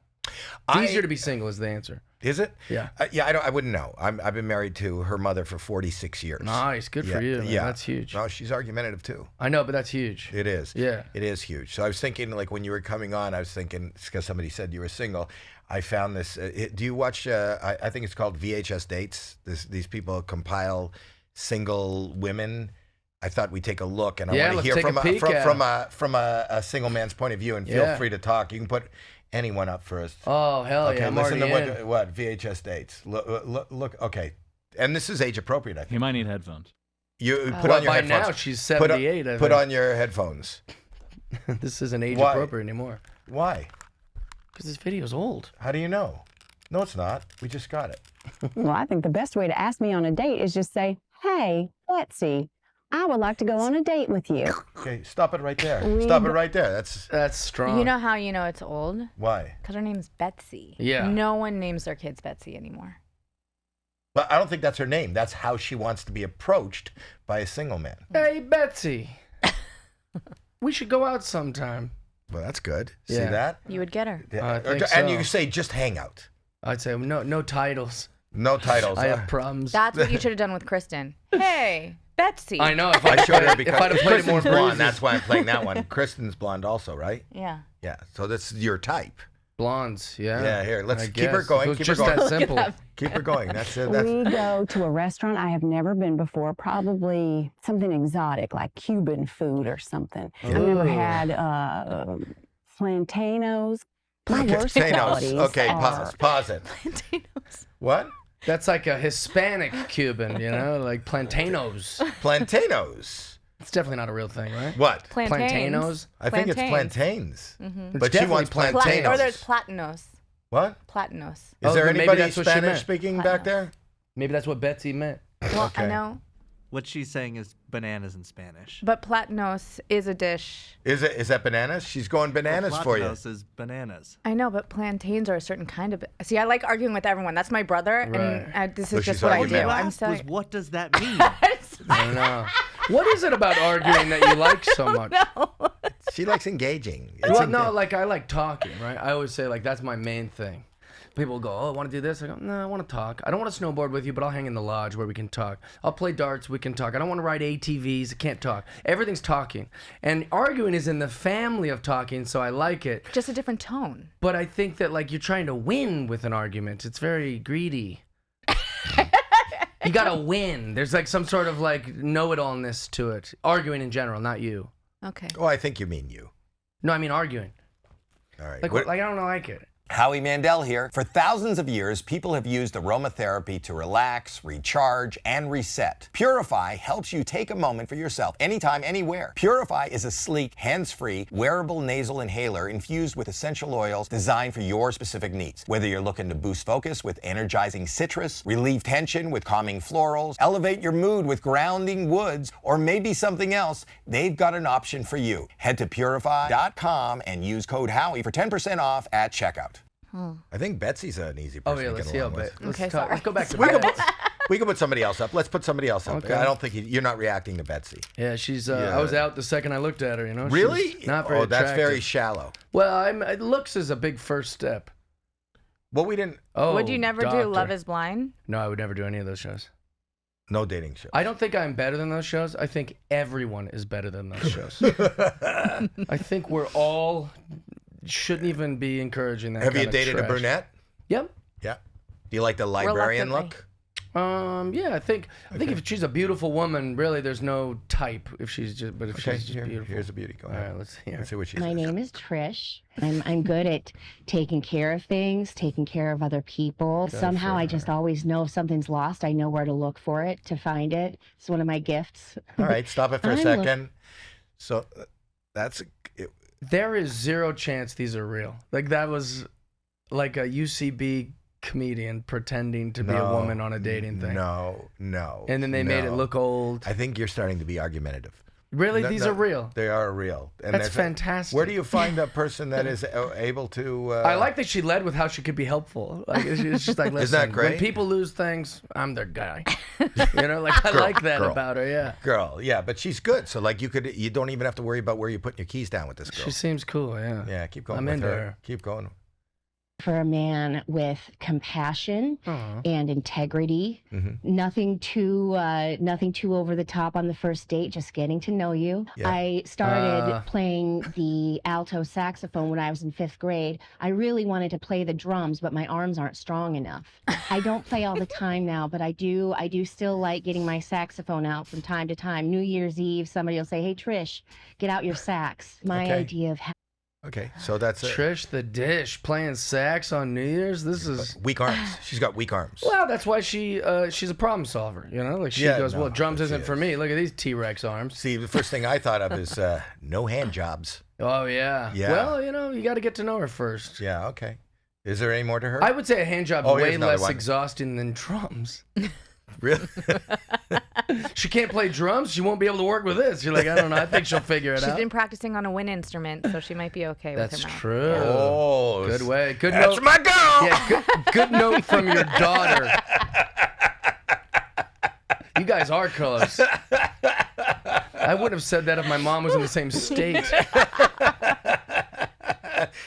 It's easier to be single is the answer. Is it? Yeah. I wouldn't know. I've been married to her mother for 46 years. Nice, good for you. Man. Yeah, That's huge. No, she's argumentative too. I know, but that's huge. It is. Yeah. It is huge. So I was thinking, like when you were coming on, I was thinking because somebody said you were single. I found this. Do you watch? I think it's called VHS Dates. These people compile single women. I thought we'd take a look, and I want to hear from a single man's point of view. And feel free to talk. You can put anyone up first. Oh hell yeah! I'm Listen already to in. what VHS Dates. Look. Okay, and this is age appropriate. I think You might need headphones. you put on your by headphones. now she's 78. Put on your headphones. This isn't age Why? appropriate anymore. Why? Because this video's old. How do you know? No, it's not. We just got it. Well, I think the best way to ask me on a date is just say, "Hey, Betsy, I would like to go on a date with you." Okay, stop it right there. Stop it right there. That's strong. You know how you know it's old? Why. Because her name's Betsy. Yeah. No one names their kids Betsy anymore. But I don't think that's her name. That's how she wants to be approached by a single man. Hey Betsy, we should go out sometime. Well, that's good. See Yeah. that? You would get her. I think And so. you say just hang out. I'd say no titles. No titles. I have problems. That's what you should have done with Kristen. Hey, Betsy. I know. If I showed her if because I'd have played it more Kristen's blonde. breezy. That's why I'm playing that one. Kristen's blonde also, right? Yeah. Yeah. So that's your type. Blondes, yeah. Yeah, here, let's I keep her guess. going, If it keep her was just going. that simple. Keep her going. That's it. We go to a restaurant I have never been before, probably something exotic like Cuban food or something. I've never had plantanos. My worst qualities Okay, are pause it. Plantanos. What? That's like a Hispanic Cuban, like plantanos. Plantanos. It's definitely not a real thing, right? What? Plantanos? I think it's plantains. It's But she definitely wants plantains. plantanos. Or there's platanos. What? Platanos. Is Oh, there then maybe anybody that's what she meant. Spanish speaking back there? Maybe that's what Betsy meant. Well, Okay. I know. What she's saying is bananas in Spanish. But platanos is a dish. Is that bananas? She's going bananas for you. Platanos is bananas. I know, but plantains are a certain kind of. See, I like arguing with everyone. That's my brother, Right. and this So is just she's what I do. argumentative. I'm Asked was, sorry. what does that mean? I don't know. What is it about arguing that you like so much? She likes engaging. Well, no, like I like talking, right? I always say like that's my main thing. People go, "Oh, want to do this?" I go, "No, I want to talk. I don't want to snowboard with you, but I'll hang in the lodge where we can talk. I'll play darts, we can talk. I don't want to ride ATVs, I can't talk. Everything's talking. And arguing is in the family of talking, so I like it. Just a different tone. But I think that like you're trying to win with an argument. It's very greedy. You gotta win. There's like some sort of like know-it-allness to it. Arguing in general, not you. Okay. Oh, I think you mean you. No, I mean arguing. All right. Like I don't like it. Howie Mandel here. For thousands of years, people have used aromatherapy to relax, recharge, and reset. Pur-Air-Fy helps you take a moment for yourself anytime, anywhere. Pur-Air-Fy is a sleek, hands-free, wearable nasal inhaler infused with essential oils designed for your specific needs. Whether you're looking to boost focus with energizing citrus, relieve tension with calming florals, elevate your mood with grounding woods, or maybe something else, they've got an option for you. Head to purify.com and use code Howie for 10% off at checkout. I think Betsy's an easy Oh person yeah, to let's get see how along with. Okay, let's go back to We can, Betsy. we can put somebody else up. Let's put somebody else up. Okay. I don't think you're not reacting to Betsy. Yeah, she's. Yeah. I was out the second I looked at her. You know. Really? She's not very Oh, that's attractive. very shallow. Well, looks is a big first step. Well, we didn't. Oh, Would you never do doctor. Love is Blind? No, I would never do any of those shows. No dating shows. I don't think I'm better than those shows. I think everyone is better than those shows. I think we're all shouldn't even be encouraging that. Have you kind of dated a trash. brunette? Yep. Yeah. Do you like the librarian look? Yeah, I think if she's a beautiful woman, really, there's no type. If she's just beautiful. Here's a beauty. Go All ahead. right, let's hear. Let's see what she My says. name is Trish. I'm good at taking care of things, taking care of other people. Somehow I just always know if something's lost, I know where to look for it, to find it. It's one of my gifts. All right, stop it for a second. So that's it. There is zero chance these are real. Like that was like a UCB comedian pretending to be a woman on a dating thing. No. And then they made it look old. I think you're starting to be argumentative. Really? These are real? They are real. And That's fantastic. Where do you find a person that is able to... I like that she led with how she could be helpful. Like, it's just like, listen, Isn't that great? when people lose things, I'm their guy. You know, like I like that about her, yeah. Girl, yeah, but she's good. So like you don't even have to worry about where you're putting your keys down with this girl. She seems cool, yeah. Yeah, keep going I'm with into her. her. Keep going. For a man with compassion and integrity, nothing too over the top on the first date, just getting to know you. Yeah. I started playing the alto saxophone when I was in 5th grade. I really wanted to play the drums, but my arms aren't strong enough. I don't play all the time now, but I do still like getting my saxophone out from time to time. New Year's Eve, somebody will say, "Hey Trish, get out your sax." My idea of Okay, so that's it. Trish the Dish playing sax on New Year's. This is Weak arms. She's got weak arms. well. That's why she's a problem solver. You know, like she goes, well, drums isn't for me. Look at these T-Rex arms. See, the first thing I thought of is no hand jobs. Oh yeah. Yeah. Well, you know, you got to get to know her first. Yeah, okay. Is there any more to her? I would say a hand job Oh, way here's another less one. exhausting than drums. Really? She can't play drums. She won't be able to work with this. You're like, I don't know. I think she'll figure it She's out. been practicing on a wind instrument, so she might be okay with That's her mouth. true. Oh, Good way. Good that's note. my girl. Yeah, good note from your daughter. You guys are close. I wouldn't have said that if my mom was in the same state.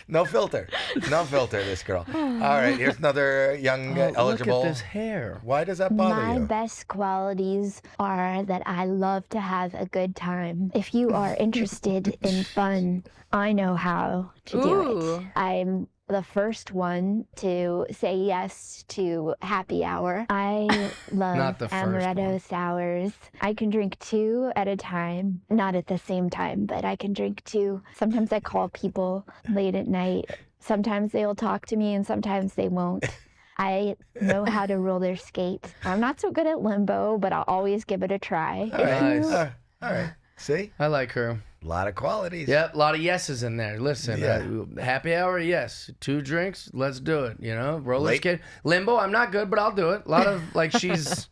No filter. No filter, this girl. All right, here's another young eligible. Look at this hair. Why does that bother My you? best qualities are that I love to have a good time. If you are interested in fun, I know how to do Ooh. it. I'm the first one to say yes to happy hour. I love Not the first amaretto one. sours. I can drink 2 at a time, not at the same time, but I can drink 2. Sometimes I call people late at night. Sometimes they'll talk to me and sometimes they won't. I know how to roller skate. I'm not so good at limbo, but I'll always give it a try. All right. Nice. All right. See? I like her. A lot of qualities. Yep, a lot of yeses in there. Listen, Yeah. happy hour, yes. 2 drinks, let's do it. You know, roller Late- skate. Limbo, I'm not good, but I'll do it. A lot of, like, she's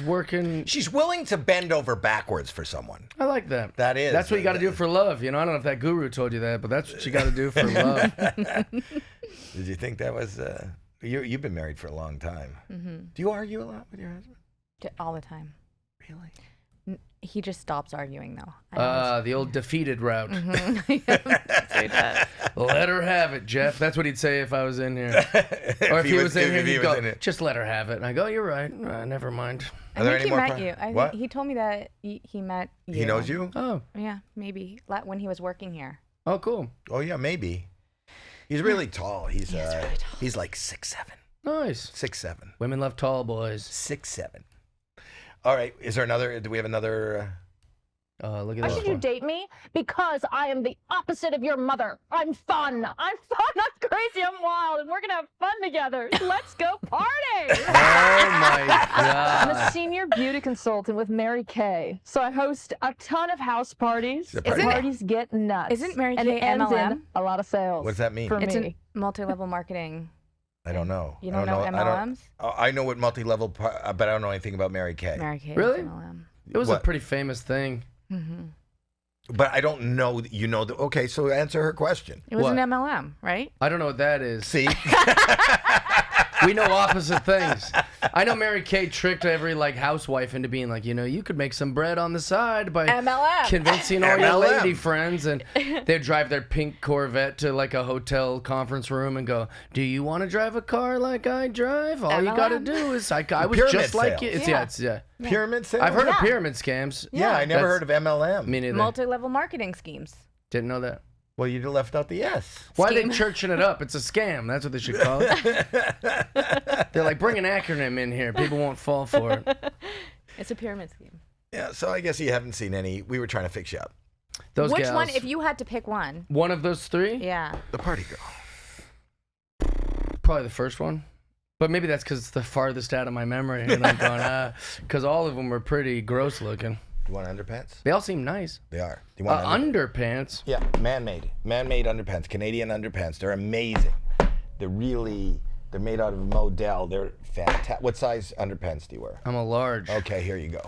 working. She's willing to bend over backwards for someone. I like that. That is. That's what you got to do for love. You know, I don't know if that guru told you that, but that's what you got to do for love. Did you think that was... You've been married for a long time. Mm-hmm. Do you argue a lot with your husband? All the time. Really? He just stops arguing, though. I The old defeated route. say that. Let her have it, Jeff. That's what he'd say if I was in here. Or if he was in here, he'd go, just let her have it. And I go, you're right. Never mind. Are there I think any he more met you. I What? think he told me that he met you. He knows you? Oh, Yeah, maybe when he was working here. oh, cool. Oh, yeah, maybe. He's really tall. He's really tall. He's like 6'7". Nice. 6'7". Women love tall boys. 6'7". All right. Is there another? Do we have another? Look at Why this should you one. date me? Because I am the opposite of your mother. I'm fun. I'm crazy. I'm wild. And we're going to have fun together. Let's go party. Oh, my I'm a God. senior beauty consultant with Mary Kay. So I host a ton of house parties. The The party. parties get nuts. Isn't Mary and Kay it ends MLM? in a lot of sales. What does that mean? For It's me. in multi-level marketing. I don't know. You don't know I MLMs? I know what multi-level, but I don't know anything about Mary Kay. Mary Kay Really? is MLM. It was a What? pretty famous thing. Mm-hmm. But I don't know. You know. Okay, so answer her question. It was What? an MLM, right? I don't know what that is. See? We know opposite things. I know Mary Kay tricked every like housewife into being like, you could make some bread on the side by MLM. convincing all your lady friends, and they'd drive their pink Corvette to like a hotel conference room and go, "Do you want to drive a car like I drive? All you got to do is I was just like you." It's Pyramid sales. I've heard of pyramid scams. Yeah, I never heard of MLM. Me neither. Multi-level marketing schemes. Didn't know that. Well, you left out the S. Why are they churching it up? It's a scam. That's what they should call it. They're like, bring an acronym in here. People won't fall for it. It's a pyramid scheme. Yeah, so I guess you haven't seen any. We were trying to fix you up. Which one, if you had to pick one? One of those three? Yeah. The party girl. Probably the first one. But maybe that's because it's the farthest out of my memory. And I'm going, because all of them were pretty gross looking. You want underpants? They all seem nice. They are. Do you want underpants? Yeah, man-made underpants, Canadian underpants. They're amazing. They're made out of modal. They're fantastic. What size underpants do you wear? I'm a large. Okay, here you go.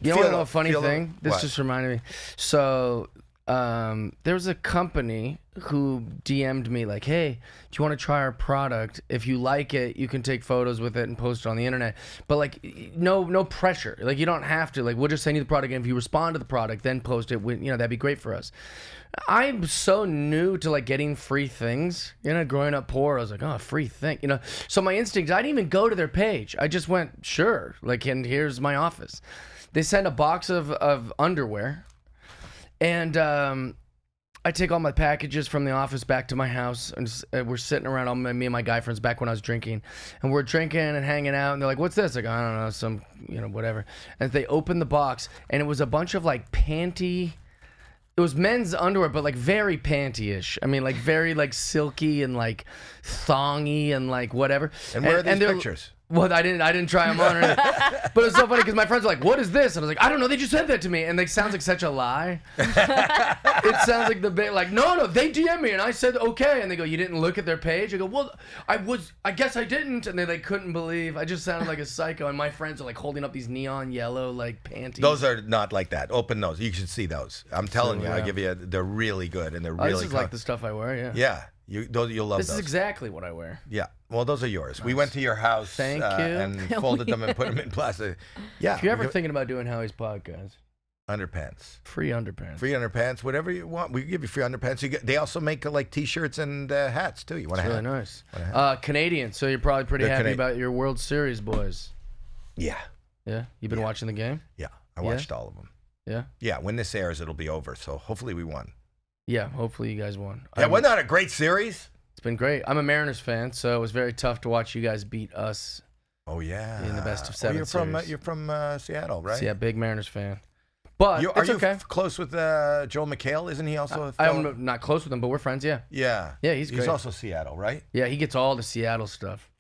You want to know a funny thing? This just reminded me. So there was a company who DM'd me like, "Hey, do you want to try our product? If you like it, you can take photos with it and post it on the internet. But like, no pressure. Like, you don't have to. Like, we'll just send you the product, and if you respond to the product, then post it. That'd be great for us." I'm so new to like getting free things. Growing up poor, I was like, "Oh, a free thing." So my instinct, I didn't even go to their page. I just went, "Sure." Like, and here's my office. They sent a box of underwear. And I take all my packages from the office back to my house, and we're sitting around, me and my guy friends, back when I was drinking, and we're drinking and hanging out, and they're like, "What's this?" I go, "I don't know, some, whatever." And they opened the box, and it was a bunch of like panty. It was men's underwear, but like very panty-ish. I mean, like very like silky and like thongy and like whatever. And where are these pictures? Well, I didn't try them on or anything. But it was so funny because my friends were like, "What is this?" And I was like, "I don't know. They just said that to me." And it sounds like such a lie. It sounds like the bit like, no, they DM me and I said okay. And they go, "You didn't look at their page?" I go, "Well, I guess I didn't." And they like couldn't believe. I just sounded like a psycho. And my friends are like holding up these neon yellow like panties. Those are not like that. Open those. You should see those. I'm telling you, I give you. They're really good and they're really. This is like the stuff I wear. Yeah. Yeah. You'll love those. This is exactly what I wear. Yeah. Well, those are yours. Nice. We went to your house. Thank you. And folded them and put them in plastic. Yeah. If you're ever thinking about doing Howie's podcast. Underpants. Free underpants. Free underpants. Whatever you want. We can give you free underpants. They also make like T-shirts and hats too. You want a hat? Really nice. Canadian. So you're probably pretty happy about your World Series boys. Yeah. Yeah? You've been watching the game? Yeah. I watched all of them. Yeah? Yeah. When this airs, it'll be over. So hopefully we won. Yeah. Hopefully you guys won. Yeah. Wasn't that a great series? It's been great. I'm a Mariners fan, so it was very tough to watch you guys beat us. Oh, yeah. In the best of 7 series. You're from Seattle, right? So, yeah, big Mariners fan. But are you close with Joel McHale? Isn't he also a fellow? I'm not close with him, but we're friends, yeah. Yeah. Yeah, he's great. He's also Seattle, right? Yeah, he gets all the Seattle stuff.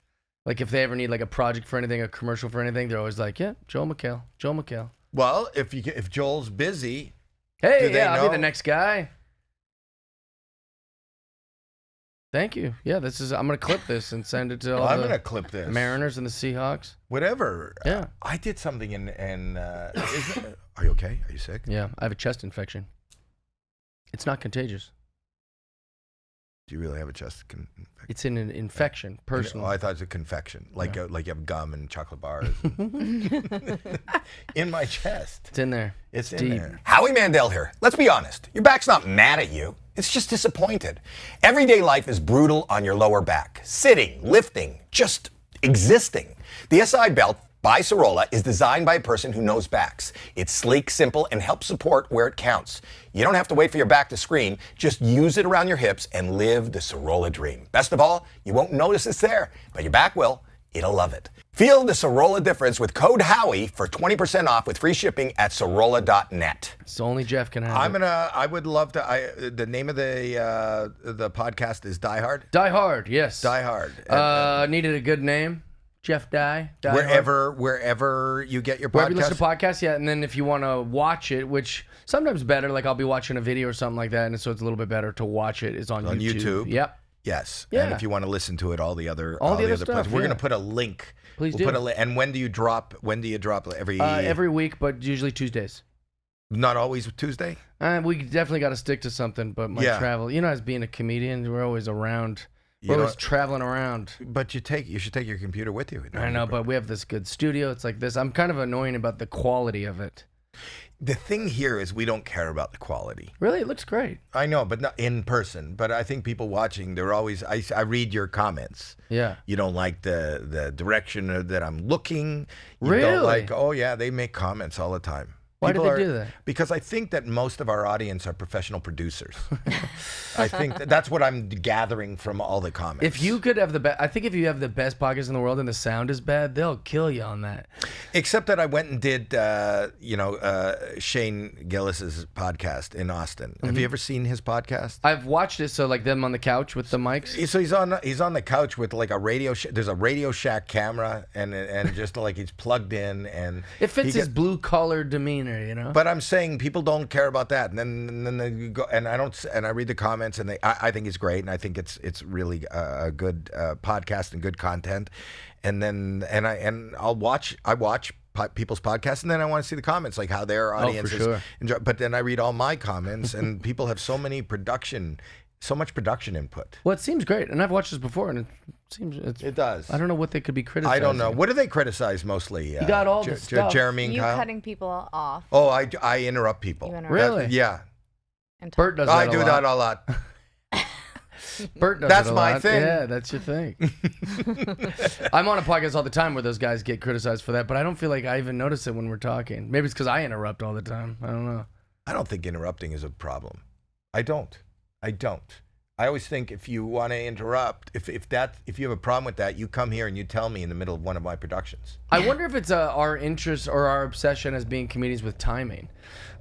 Like, if they ever need, like, a project for anything, a commercial for anything, they're always like, yeah, Joel McHale. Well, if Joel's busy, hey, I'll be the next guy. Thank you. Yeah, I'm gonna clip this and send it to all I'm gonna clip this. Mariners and the Seahawks. Whatever. Yeah. I did something are you okay? Are you sick? Yeah, I have a chest infection. It's not contagious. Do you really have a chest infection? It's an infection, personal. Oh, I thought it was a confection, like you have gum and chocolate bars. In my chest. It's in there. It's deep. in there. Howie Mandel here. Let's be honest. Your back's not mad at you. It's just disappointed. Everyday life is brutal on your lower back. Sitting, lifting, just existing. The SI belt by Sorolla is designed by a person who knows backs. It's sleek, simple, and helps support where it counts. You don't have to wait for your back to scream. Just use it around your hips and live the Sorolla dream. Best of all, you won't notice it's there, but your back will. It'll love it. Feel the Sorolla difference with code Howie for 20% off with free shipping at Sorolla.net. So only Jeff can have I would love to. The name of the podcast is Die Hard. Die Hard, yes. Die Hard. Needed a good name. Jeff Die wherever you get your podcast. Wherever you listen to podcasts, yeah. And then if you want to watch it, which sometimes better, like I'll be watching a video or something like that, and so it's a little bit better to watch it. Is on YouTube. Yep. Yes. Yeah. And if you want to listen to it, all the other stuff, places. We're gonna put a link. Please do. And when do you drop? Every week, but usually Tuesdays. Not always Tuesday. We definitely got to stick to something. But my travel, as being a comedian, we're always around. We're always traveling around. But you should take your computer with you. I know, but we have this good studio. It's like this. I'm kind of annoying about the quality of it. The thing here is we don't care about the quality. Really? It looks great. I know, but not in person. But I think people watching, they're always, I read your comments. Yeah. You don't like the direction that I'm looking. You Really? don't like, oh yeah, they make comments all the time. Why do they do that? Because I think that most of our audience are professional producers. I think that's what I'm gathering from all the comments. If you could have I think if you have the best podcast in the world and the sound is bad, they'll kill you on that. Except that I went and did, Shane Gillis's podcast in Austin. Have you ever seen his podcast? I've watched it. So like them on the couch with the mics. So he's on the couch with like a Radio Shack. There's a Radio Shack camera and just like he's plugged in and it fits his blue collar demeanor. You know, but I'm saying people don't care about that, and then they go and I read the comments, and I think it's great, and I think it's really a good podcast and good content, and I watch people's podcasts, and then I want to see the comments, like how their audience is. Sure. But then I read all my comments, and people have so much production input. Well, it seems great, and I've watched this before, and it does. I don't know what they could be criticizing. I don't know. What do they criticize mostly? You got all the stuff. Jeremy and you Kyle? cutting people off. Oh, I interrupt people. Really? Yeah. Bert does that I do that a lot. Bert does That's it a my lot. thing. Yeah, that's your thing. I'm on a podcast all the time where those guys get criticized for that, but I don't feel like I even notice it when we're talking. Maybe it's because I interrupt all the time. I don't know. I don't think interrupting is a problem. I don't. I always think if you want to interrupt, if you have a problem with that, you come here and you tell me in the middle of one of my productions. I wonder if it's our interest or our obsession as being comedians with timing.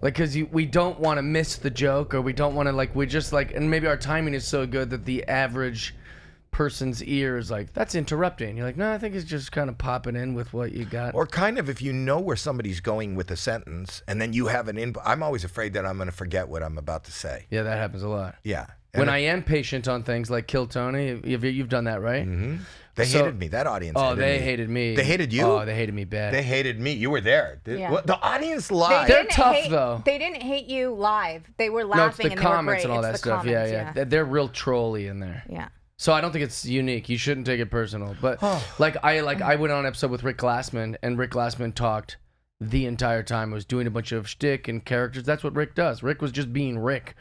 Like, because we don't want to miss the joke, or we don't want to, we just and maybe our timing is so good that the average person's ear is like, that's interrupting. You're like, no, I think it's just kind of popping in with what you got. Or kind of if you know where somebody's going with a sentence, and then you have an input. I'm always afraid that I'm going to forget what I'm about to say. Yeah, that happens a lot. Yeah. When I am patient on things like Kill Tony, you've done that, right? Mm-hmm. They hated me. That audience hated me. They hated me. They hated you? Oh, they hated me bad. They hated me. You were there. Yeah. The audience live. They're tough, though. They didn't hate you live. They were No, laughing it's the and they were comments great. and all It's that the stuff. comments, Yeah. They're real trolly in there. Yeah. So I don't think it's unique. You shouldn't take it personal. But I went on an episode with Rick Glassman, and Rick Glassman talked the entire time. Was doing a bunch of shtick and characters. That's what Rick does. Rick was just being Rick.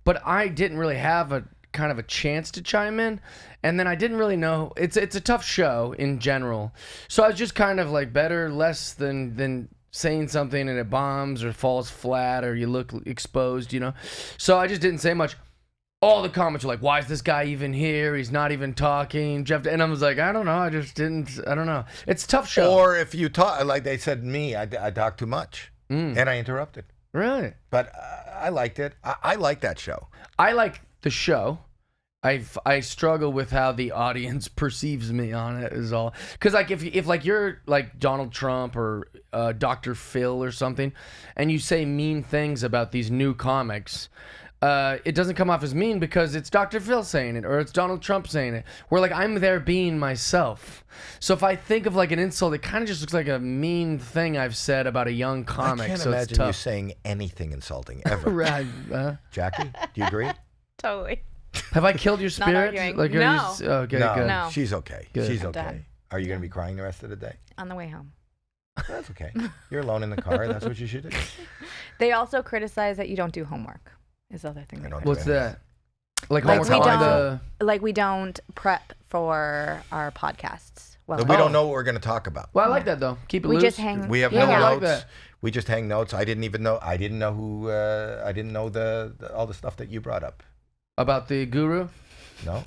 But I didn't really have a kind of a chance to chime in, and then I didn't really know. It's a tough show in general, so I was just kind of like less than saying something and it bombs or falls flat or you look exposed, so I just didn't say much. All the comments were like, why is this guy even here? He's not even talking. Jeff, and I was like, I don't know. I don't know. It's a tough show. Or if you talk, like they said to me, I talk too much and I interrupted. Really? But I liked it. I like that show. I like the show. I struggle with how the audience perceives me on it is all. Because if you're like Donald Trump or Dr. Phil or something, and you say mean things about these new comics, it doesn't come off as mean because it's Dr. Phil saying it or it's Donald Trump saying it. Where I'm there being myself. So if I think of an insult, it kind of just looks like a mean thing I've said about a young comic. I can't so imagine it's tough. you saying anything insulting ever. Right. Jackie, do you agree? Totally. Have I killed your spirit? arguing. No. Okay, no, good. No. She's okay. Good. She's I'm okay. done. Are you going to be crying the rest of the day? On the way home. That's okay. You're alone in the car. That's what you should do. They also criticize that you don't do homework. Is the other thing. What's that? Like we don't prep for our podcasts. Well, we don't know what we're going to talk about. Well, I like that though. Keep it we loose. Just hang. We have no notes. like that. We just hang notes. I didn't know who. I didn't know all the stuff that you brought up. About the guru? No.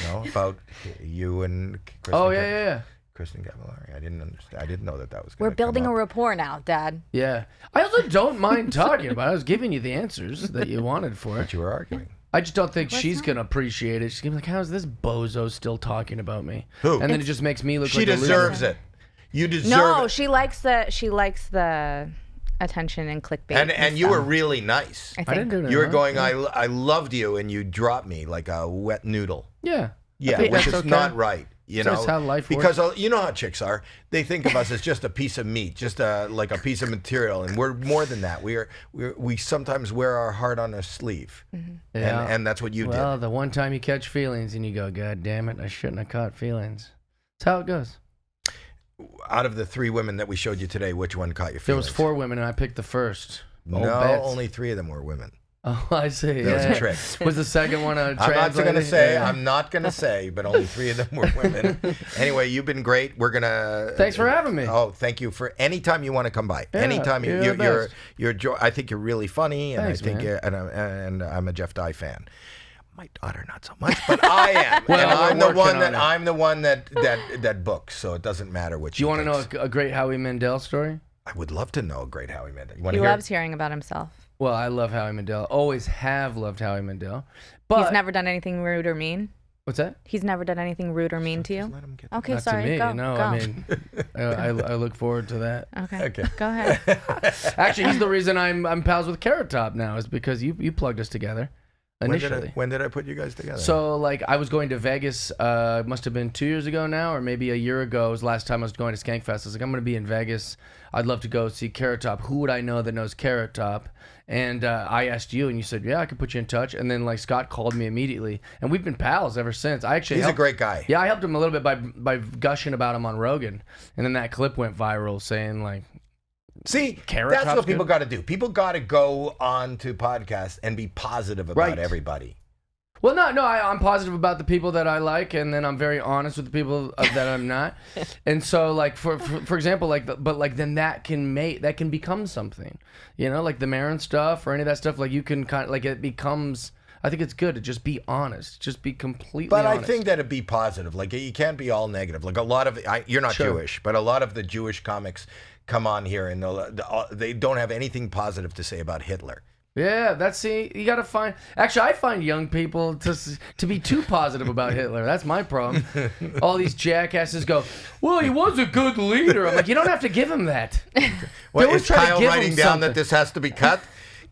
No, about you and Kristin. Oh yeah. Kristin Cavallari. I didn't understand. I didn't know that was going to We're building a rapport now, Dad. Yeah. I also don't mind talking about it. I was giving you the answers that you wanted for it. But you were arguing. I just don't think she's going to appreciate it. She's going to be like, how is this bozo still talking about me? Who? And then it just makes me look like a loser. She deserves it. You deserve it. She likes the attention and clickbait. And you were really nice. I didn't do that. You were going, I loved you, and you dropped me like a wet noodle. Yeah. Yeah, which is not right. You know, that's how life because works. you know how chicks are. They think of us as just a piece of meat, just like a piece of material, and we're more than that. We sometimes wear our heart on our sleeve, and that's what you did. Well, the one time you catch feelings and you go, God damn it, I shouldn't have caught feelings. That's how it goes. Out of the 3 women that we showed you today, which one caught your There feelings? was 4 women and I picked the first. No, only 3 of them were women. Oh, I see. That was a trick. Was the second one a I'm not going to say. Yeah. I'm not going to say, but only 3 of them were women. Anyway, you've been great. We're gonna. Thanks for having me. Oh, thank you for anytime you want to come by. Yeah, Anytime you're I think you're really funny, and Thanks, I think man. and I'm a Jeff Dye fan. My daughter not so much, but I am. Well, and I'm the one it. that books, so it doesn't matter what. Do you want to know a great Howie Mandel story? I would love to know a great Howie Mandel. You want He to hear? loves hearing about himself. Well, I love Howie Mandel. Always have loved Howie Mandel. But He's never done anything rude or mean. What's that? He's never done anything rude or mean to you. Okay, Not sorry. to me, go. no. Go. I mean, I look forward to that. Okay. Go ahead. Actually, he's the reason I'm pals with Carrot Top now is because you plugged us together initially. When did I put you guys together? So like I was going to Vegas, must have been 2 years ago now, or maybe a year ago. It was the last time I was going to Skankfest. I was like, I'm going to be in Vegas. I'd love to go see Carrot Top. Who would I know that knows Carrot Top? And I asked you, and you said, yeah, I could put you in touch. And then like Scott called me immediately, and we've been pals ever since. He's a great guy. Yeah, I helped him a little bit by gushing about him on Rogan, and then that clip went viral saying like, see, Carrot that's Top's what people good? got to do. People got to go on to podcasts and be positive about everybody. Well, no, I'm positive about the people that I like, and then I'm very honest with the people that I'm not. And so, like for example, then that can become something, you know, like the Maron stuff or any of that stuff. Like you can kind of like it becomes. I think it's good to just be honest, just be completely honest. But I think that it'd be positive. Like you can't be all negative. Like a lot of you're not Jewish, but a lot of the Jewish comics come on here and they don't have anything positive to say about Hitler. Yeah, you gotta find. Actually, I find young people to be too positive about Hitler. That's my problem. All these jackasses go, well, he was a good leader. I'm like, you don't have to give him that. Well, is Kyle writing down that this has to be cut?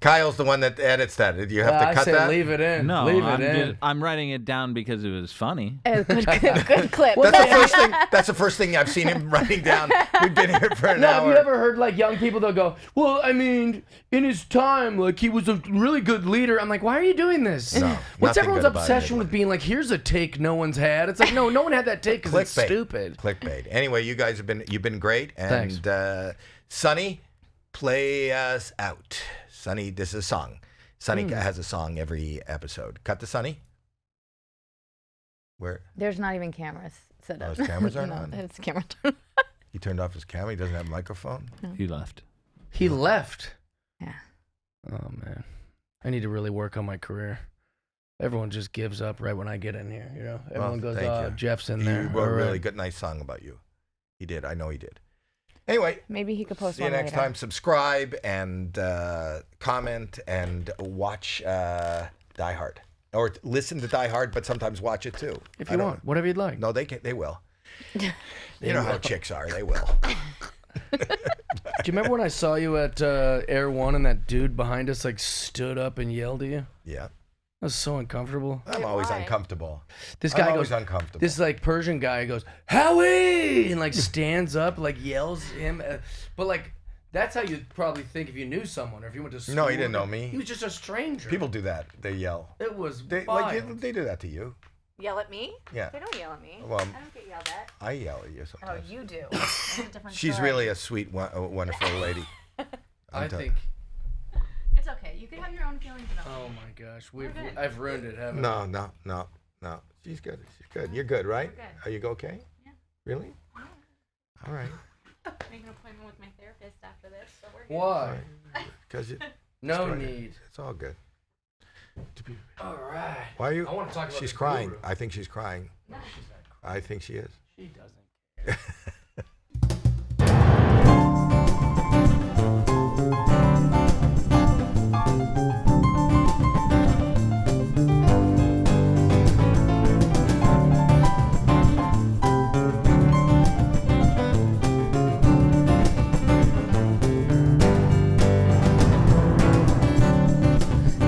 Kyle's the one that edits that. Do you have to cut that? Leave it in. No, leave it in. I'm writing it down because it was funny. Good clip. That's the first thing I've seen him writing down. We've been here for an hour. Have you ever heard like young people? They'll go, well, I mean, in his time, like he was a really good leader. I'm like, why are you doing this? No, what's nothing everyone's good about obsession it. with being like, here's a take no one's had? It's like, no one had that take because it's stupid. Clickbait. Anyway, you guys you've been great. And Thanks. Sonny, play us out. Sonny, this is a song. Sonny has a song every episode. Cut to Sonny. Where? There's not even cameras set up. His cameras aren't No, on? it's camera. He turned off his camera. He doesn't have a microphone. No. He left. He left. Yeah. Oh man, I need to really work on my career. Everyone just gives up right when I get in here. You know, everyone goes, thank "Oh, you. Jeff's in He there." wrote a All right. really good, nice song about you. He did. I know he did. Anyway, Maybe he could post see you one next later. time. Subscribe and comment and watch Die Hard. Or listen to Die Hard, but sometimes watch it too. If you want, whatever you'd like. No, they will. You know how chicks are. They will. Do you remember when I saw you at Air One and that dude behind us like stood up and yelled at you? Yeah. That was so uncomfortable. I'm always uncomfortable. This guy I'm goes always uncomfortable. This like Persian guy goes, Howie, and like stands up, like yells at him. But like that's how you'd probably think if you knew someone or if you went to school. No, he didn't know me. He was just a stranger. People do that. They yell. It was They wild. they do that to you. Yell at me? Yeah. They don't yell at me. Well, I don't get yelled at. I yell at you Oh, sometimes. you do. That's a different She's story. really a sweet, wonderful lady. I think. It's okay. You can have your own feelings about it. Oh my gosh, good. I've ruined it, haven't No. She's good. She's good. You're good, right? We're good. Are you okay? Yeah. Really? All right. Make an appointment with my therapist after this, so we're I? good. Why? Because No destroyed it. need. It's all good. All right. Why are you? I want to talk about She's the crying. guru. I think she's crying. No, she's not crying. I think she is. She doesn't.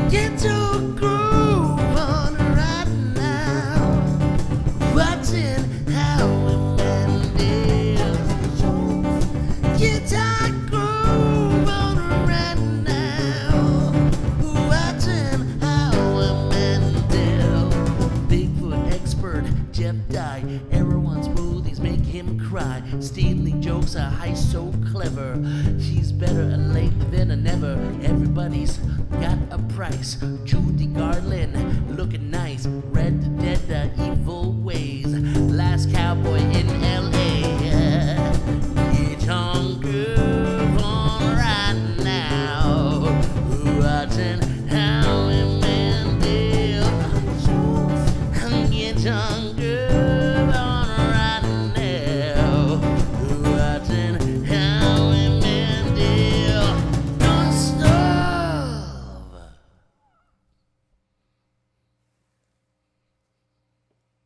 Get your groove on right now. Watching how Stealing jokes, a heist so clever. She's better late than never. Everybody's got a price. Judy Garland